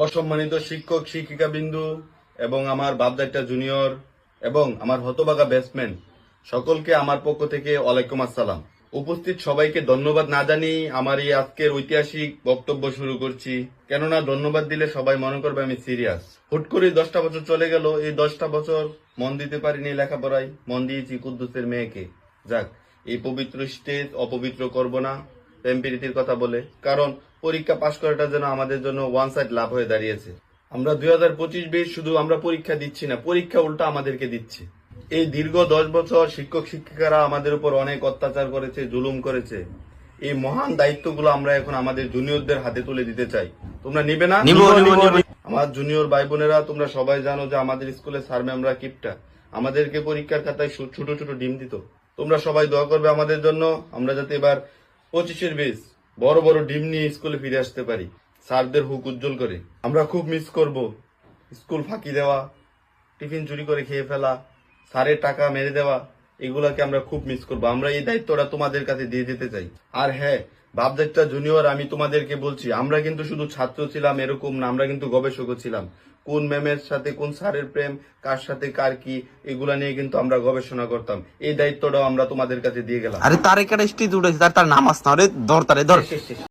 অসম্মানিত শিক্ষক শিক্ষিকা বিন্দু এবং আমার বাপদাইটা জুনিয়র এবং আমার হতবাগা ব্যাটসম্যান সকলকে আমার পক্ষ থেকে ওয়ালাইকুম আসসালাম। উপস্থিত সবাইকে ধন্যবাদ না জানিয়ে আমার এই আজকের ঐতিহাসিক বক্তব্য শুরু করছি। কেননা ধন্যবাদ দিলে সবাই মনে করবে আমি সিরিয়াস। হুট করে 10টা বছর চলে গেল, এই 10টা বছর মন দিতে পারিনি লেখাপড়ায়, মন দিয়েছি কুদ্দুসের মেয়েকে। যাক, এই পবিত্র স্টেজ অপবিত্র করব না প্রেম প্রীতির কথা বলে, কারণ পরীক্ষা পাশ করাটা যেন আমাদের জন্য ওয়ান সাইড লাভ হয়ে দাঁড়িয়েছে। আমরা 2025-20 শুধু আমরা পরীক্ষা দিচ্ছি না, পরীক্ষা উল্টা আমাদেরকে দিচ্ছে। এই দীর্ঘ 10 বছর শিক্ষক শিক্ষিকারা আমাদের উপর অনেক অত্যাচার করেছে, জুলুম করেছে। এই মহান দায়িত্বগুলো আমরা এখন আমাদের জুনিয়রদের হাতে তুলে দিতে চাই। তোমরা নিবে না? আমার জুনিয়র ভাই বোনেরা, তোমরা সবাই জানো যে আমাদের স্কুলে স্যার ম্যামরা কিপটা আমাদেরকে পরীক্ষার খাতায় ছোট ছোট ডিম দিত। তোমরা সবাই দোয়া করবে আমাদের জন্য, আমরা যাতে এবার 25-এর বেশ বড় বড় ডিম নিয়ে স্কুলে ফিরে আসতে পারি, স্যারদের হুক উজ্জ্বল করে। আমরা খুব মিস করব স্কুল ফাঁকি দেওয়া, টিফিন চুরি করে খেয়ে ফেলা, স্যারের টাকা মেরে দেওয়া, এগুলাকে আমরা খুব মিস করব। আমরা এই দায়িত্বটা তোমাদের কাছে দিয়ে যেতে চাই। আর হ্যাঁ, বাপদাইটা জুনিয়র, আমি তোমাদেরকে বলছি, আমরা কিন্তু শুধু ছাত্র ছিলাম এরকম না, আমরা কিন্তু গবেষকও ছিলাম। কোন ম্যামের সাথে কোন স্যারের প্রেম, কার সাথে কার কি, এগুলা নিয়ে কিন্তু আমরা গবেষণা করতাম। এই দায়িত্বটাও আমরা তোমাদের কাছে দিয়ে গেলাম। আরে তার একটা স্টেজ উঠেছে, তার নামাজ না রে, ধর তারে ধর।